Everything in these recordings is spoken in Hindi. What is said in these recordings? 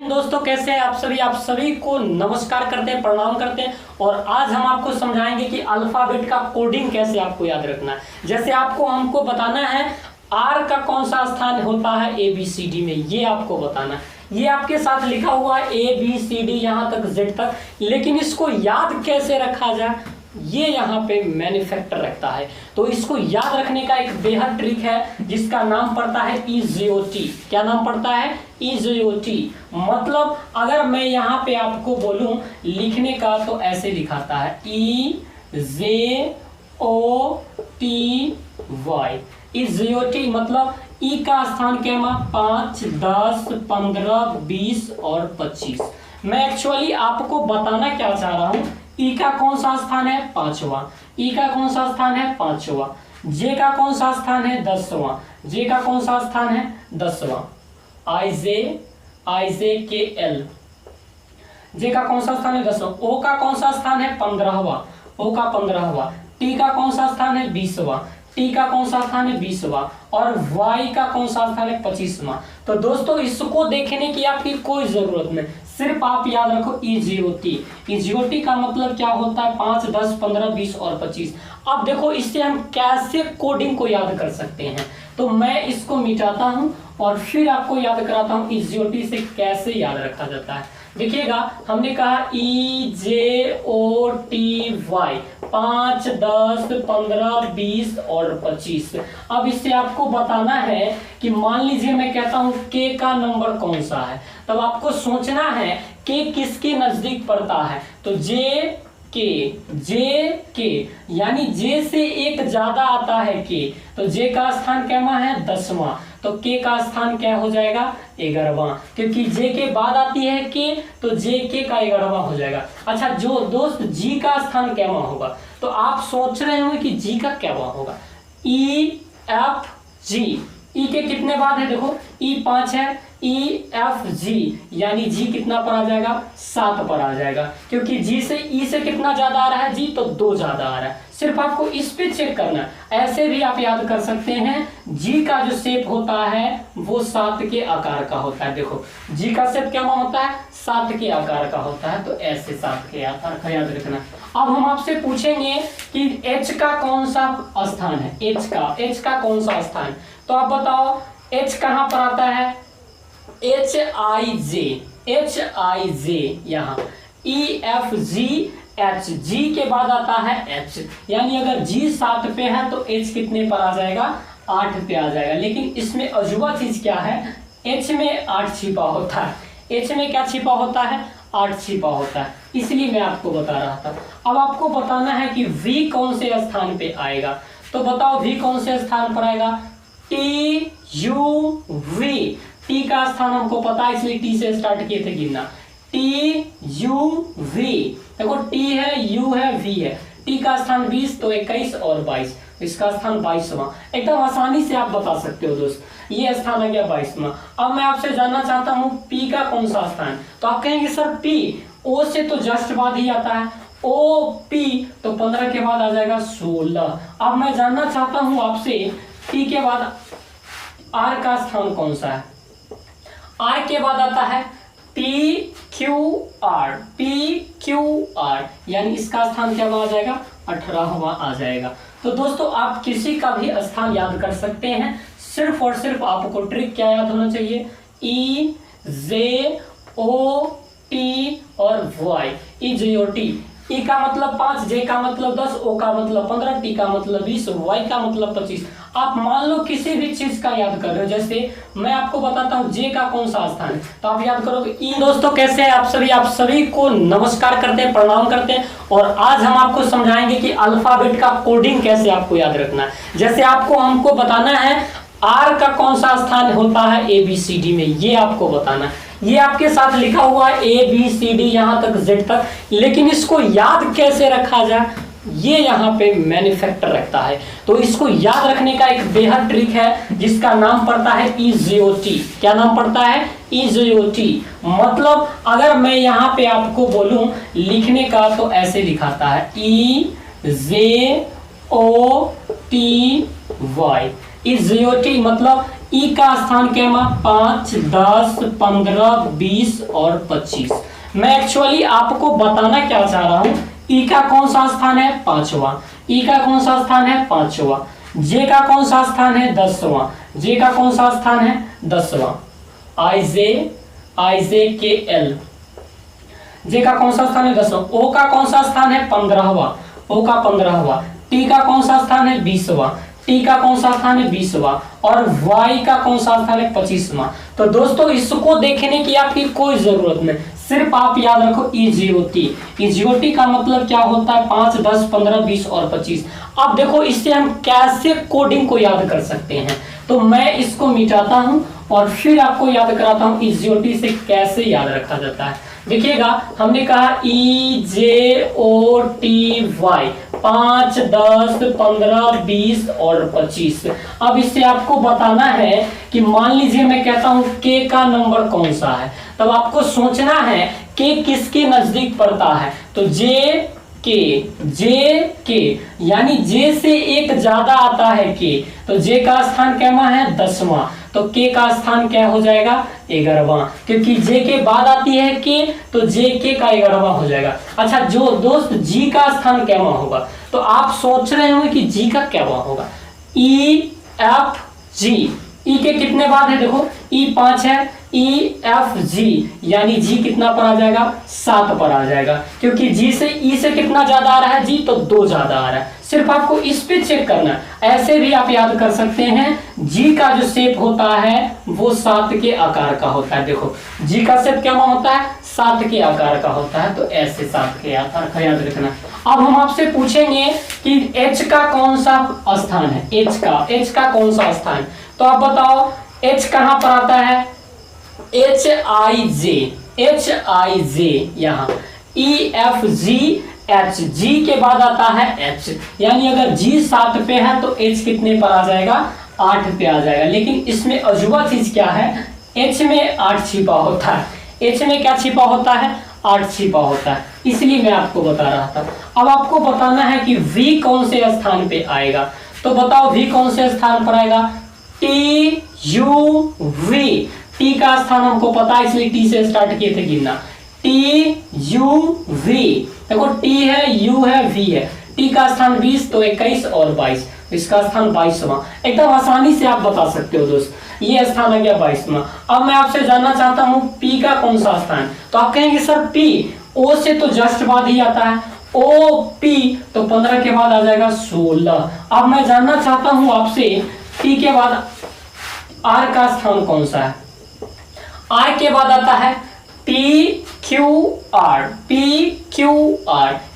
दोस्तों कैसे हैं आप सभी को नमस्कार करते हैं, प्रणाम करते हैं। और आज हम आपको समझाएंगे कि अल्फाबेट का कोडिंग कैसे आपको याद रखना है। जैसे हमको बताना है आर का कौन सा स्थान होता है ABCD में, ये आपको बताना है। ये आपके साथ लिखा हुआ है ABCD यहाँ तक Z तक, लेकिन इसको याद कैसे रखा जाए ये यहाँ पे मैन्युफैक्चर रखता है। तो इसको याद रखने का एक बेहद ट्रिक है जिसका नाम पड़ता है EJOT। क्या नाम पड़ता है? EJOT। मतलब अगर मैं यहाँ पे आपको बोलूं लिखने का तो ऐसे लिखाता है EJOTY। EJOT मतलब ई का स्थान क्या है? 5, 10, 15, 20 और 25। मैं एक्चुअली आपको बताना क्या चाह रहा हूं, ई का कौन सा स्थान है? 5वां। ई का कौन सा स्थान है? 5वां। जे का कौन सा स्थान है? 10वां। जे का कौन सा स्थान है? 10वां। IJKL। जे का कौन सा स्थान है? 10वां। ओ का कौन सा स्थान है? 15वां। ओ का 15वां। टी का कौन सा स्थान है? 20वां। टी का कौन सा स्थान है? 20वां। और वाई का कौन सा स्थान है? 25वां। तो दोस्तों इसको देखने की आपकी कोई जरूरत नहीं, सिर्फ आप याद रखो EJOT। EJOT का मतलब क्या होता है? 5, 10, 15, 20 और 25। अब देखो इससे हम कैसे कोडिंग को याद कर सकते हैं। तो मैं इसको मिटाता हूं और फिर आपको याद कराता हूं EJOT से कैसे याद रखा जाता है। देखिएगा हमने कहा EJOTY 5, 10, 15, 20 और 25। अब इससे आपको बताना है कि मान लीजिए मैं कहता हूं K का नंबर कौन सा है, तब आपको सोचना है K किसके नजदीक पड़ता है। तो J K यानी J से एक ज्यादा आता है K, तो J का स्थान क्या है? 10वां। तो K का स्थान क्या हो जाएगा? 11वां, क्योंकि J के बाद आती है K, तो J K का 11वां हो जाएगा। अच्छा जो दोस्त G का स्थान क्या होगा, तो आप सोच रहे होंगे कि G का क्या होगा? EFG। E के कितने बाद है? देखो E 5 है, EFG यानी G कितना पर आ जाएगा? 7 पर आ जाएगा, क्योंकि G से E से कितना ज्यादा आ रहा है? G तो 2 ज्यादा आ रहा है। सिर्फ आपको इस पे चेक करना है। ऐसे भी आप याद कर सकते हैं, G का जो शेप होता है वो 7 के आकार का होता है। देखो G का शेप क्या होता है? 7 के आकार का होता है। तो ऐसे 7 के आकार का याद रखना। अब हम आपसे पूछेंगे कि H का कौन सा स्थान है? H का कौन सा स्थान? तो आप बताओ H कहां पर आता है? HIJ यहाँ EFGH, G के बाद आता है H, यानी अगर G 7 पे है तो H कितने पर आ जाएगा? 8 पे आ जाएगा। लेकिन इसमें अजूबा चीज क्या है? H में 8 छिपा होता है। H में क्या छिपा होता है? 8 छिपा होता है, इसलिए मैं आपको बता रहा था। अब आपको बताना है कि V कौन से स्थान पे आएगा। तो बताओ V कौन से स्थान पर आएगा? TUV। T का स्थान हमको पता है, इसलिए T से स्टार्ट किए थे गिनना। TUV। देखो T है, U है, V है। T का स्थान 20, तो 21 और 22, इसका स्थान 22वां। एकदम आसानी से आप बता सकते हो दोस्त, ये स्थान आ गया 22वां। अब मैं आपसे जानना चाहता हूं P का कौन सा स्थान। तो आप कहेंगे सर P O से तो जस्ट बाद ही आता है, OP तो 15 के बाद आ जाएगा 16। अब मैं जानना चाहता हूं आपसे P के बाद R का स्थान कौन सा है? R के बाद आता है PQR यानी इसका स्थान क्या आ जाएगा? 18वां आ जाएगा। तो दोस्तों आप किसी का भी स्थान याद कर सकते हैं, सिर्फ और सिर्फ आपको ट्रिक क्या याद होना चाहिए? EJOT और Y। EJOT। E का मतलब 5, J का मतलब 10, O का मतलब 15, T का मतलब 20, Y का मतलब 25। आप मान लो किसी भी चीज का याद कर रहे हो, जैसे मैं आपको बताता हूँ J का कौन सा स्थान है, तो आप याद करोगे E। दोस्तों कैसे हैं आप सभी को नमस्कार करते हैं, प्रणाम करते हैं। और आज हम आपको समझाएंगे कि अल्फाबेट का कोडिंग कैसे आपको याद रखना है। जैसे हमको बताना है R का कौन सा स्थान होता है ABCD में, ये आपको बताना है। ये आपके साथ लिखा हुआ है ABCD यहाँ तक Z तक, लेकिन इसको याद कैसे रखा जाए ये यहाँ पे मैन्युफैक्चर रखता है। तो इसको याद रखने का एक बेहद ट्रिक है जिसका नाम पड़ता है EJOT। क्या नाम पड़ता है? EJOT। मतलब अगर मैं यहाँ पे आपको बोलूं लिखने का तो ऐसे लिखाता है EJOTY। EJOT मतलब ई का स्थान क्या है? 5, 10, 15, 20 और 25। मैं एक्चुअली आपको बताना क्या चाह रहा हूं, ई का कौन सा स्थान है? 5वां। ई का कौन सा स्थान है? 5वां। जे का कौन सा स्थान है? 10वां। जे का कौन सा स्थान है? 10वां। आई जे के एल, जे का कौन सा स्थान है? 10वां। ओ का कौन सा स्थान है? 15वां। ओ का 15वां। टी का कौन सा स्थान है? 20वां। टी का कौन सा स्थान है? 20वां। और वाई का कौन सा स्थान है? 25वां। तो दोस्तों इसको देखने की आपकी कोई जरूरत नहीं, सिर्फ आप याद रखो ईजीओटी। ईजीओटी का मतलब क्या होता है? 5, 10, 15, 20 और 25। अब देखो इससे हम कैसे कोडिंग को याद कर सकते हैं, तो मैं इसको मिटाता हूं और फिर आपको याद कराता हूं ईजीओटी से कैसे याद रखा जाता है। देखिएगा, हमने कहा EJOTY 5, 10, 15, 20 और 25। अब इससे आपको बताना है कि मान लीजिए मैं कहता हूं के का नंबर कौन सा है, तब आपको सोचना है के किसके नजदीक पड़ता है। तो जे के यानी जे से एक ज्यादा आता है के, तो जे का स्थान क्या है? 10वां। तो के का स्थान क्या हो जाएगा? 11वां, क्योंकि जे के बाद आती है के, तो जे के का 11वां हो जाएगा। अच्छा जो दोस्त जी का स्थान क्या होगा, तो आप सोच रहे होंगे कि जी का क्या होगा? EFG, ई के कितने बाद है? देखो ई 5 है, EFG यानी जी कितना पर आ जाएगा? 7 पर आ जाएगा, क्योंकि जी से ई से कितना ज्यादा आ रहा है? जी, तो 2 ज्यादा आ रहा है। सिर्फ आपको इस पे चेक करना है। ऐसे भी आप याद कर सकते हैं, जी का जो शेप होता है वो 7 के आकार का होता है। देखो जी का शेप क्या होता है? 7 के आकार का होता है, तो ऐसे 7 के आकार का याद रखना। अब हम आपसे पूछेंगे कि एच का कौन सा स्थान है? एच का कौन सा स्थान? तो आप बताओ एच कहां पर आता है? HIJ यहाँ EFGH, जी के बाद आता है H, यानी अगर जी 7 पे है तो H कितने पर आ जाएगा? 8 पे आ जाएगा। लेकिन इसमें अजूबा चीज क्या है? H में 8 छिपा होता है। H में क्या छिपा होता है? 8 छिपा होता है, इसलिए मैं आपको बता रहा था। अब आपको बताना है कि V कौन से स्थान पे आएगा, तो बताओ V कौन से स्थान पर आएगा? TUV, टी का स्थान हमको पता है, इसलिए टी से स्टार्ट किए थे गिनना। TUV, देखो टी है, यू है, वी है। टी का स्थान 20, तो 21 और 22, इसका स्थान 22वां। एकदम आसानी से आप बता सकते हो दोस्त, ये स्थान है क्या? 22वां। अब मैं आपसे जानना चाहता हूं पी का कौन सा स्थान, तो आप कहेंगे सर पी ओ से तो जस्ट बाद ही आता है, ओ पी तो 15 के बाद आ जाएगा 16। अब मैं जानना चाहता हूं आपसे पी के बाद आर का स्थान कौन सा है? आर के बाद आता है PQR,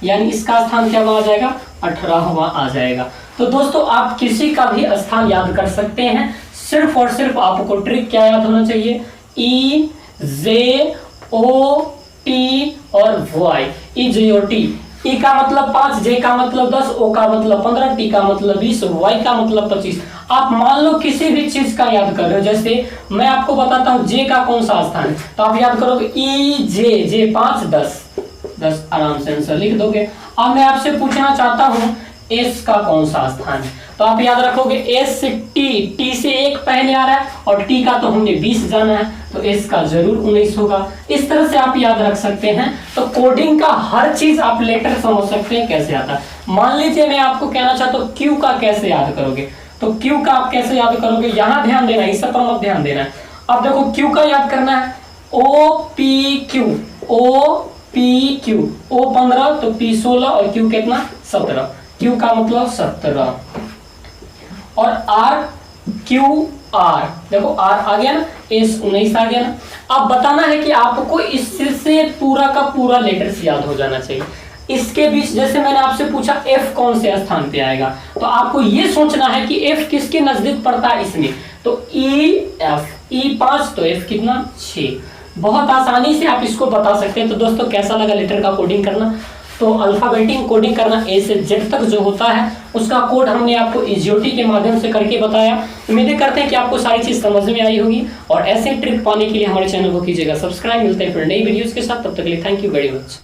यानी इसका स्थान क्या आ जाएगा? 18वां आ जाएगा। तो दोस्तों आप किसी का भी स्थान याद कर सकते हैं, सिर्फ और सिर्फ आपको ट्रिक क्या याद होना चाहिए? EJOT और Y, EJOT। ई का मतलब 5, जे का मतलब 10, ओ का मतलब 15, टी का मतलब 20, वाई का मतलब 25। आप मान लो किसी भी चीज का याद कर रहे हो, जैसे मैं आपको बताता हूं जे का कौन सा स्थान है, तो आप याद करोगे जे 5, 10 आराम से आंसर लिख दोगे। अब मैं आपसे पूछना चाहता हूं एस का कौन सा स्थान है, तो आप याद रखोगे एस से टी से एक पहले आ रहा है और टी का तो हमने 20 जाना है, तो एस का जरूर 19 होगा। इस तरह से आप याद रख सकते हैं। तो कोडिंग का हर चीज आप लेटर समझ सकते हैं कैसे आता है। मान लीजिए मैं आपको कहना चाहता हूँ क्यू का कैसे याद करोगे, तो क्यू का आप कैसे याद करोगे, यहां ध्यान देना, इस पर मत ध्यान देना है। अब देखो क्यू का याद करना है OPQ, O 15 तो P 16 और Q कितना? 17। Q का मतलब 17 और RQR, देखो R आ गया ना, S 19 आ गया ना। अब बताना है कि आपको इससे पूरा का पूरा लेटर्स याद हो जाना चाहिए। इसके बीच जैसे मैंने आपसे पूछा F कौन से स्थान पे आएगा, तो आपको ये सोचना है कि F किसके नजदीक पड़ता है इसमें, तो EF, E 5 तो F कितना? 6। बहुत आसानी से आप इसको बता सकते हैं। तो दोस्तों कैसा लगा लेटर का कोडिंग करना? तो अल्फाबेटिक कोडिंग करना ए से जेड तक जो होता है उसका कोड हमने आपको EJOT के माध्यम से करके बताया। उम्मीद करते हैं कि आपको सारी चीज समझ में आई होगी और ऐसे ट्रिक पाने के लिए हमारे चैनल को कीजिएगा सब्सक्राइब। मिलते हैं फिर नई वीडियोस के साथ, तब तक के लिए थैंक यू वेरी मच।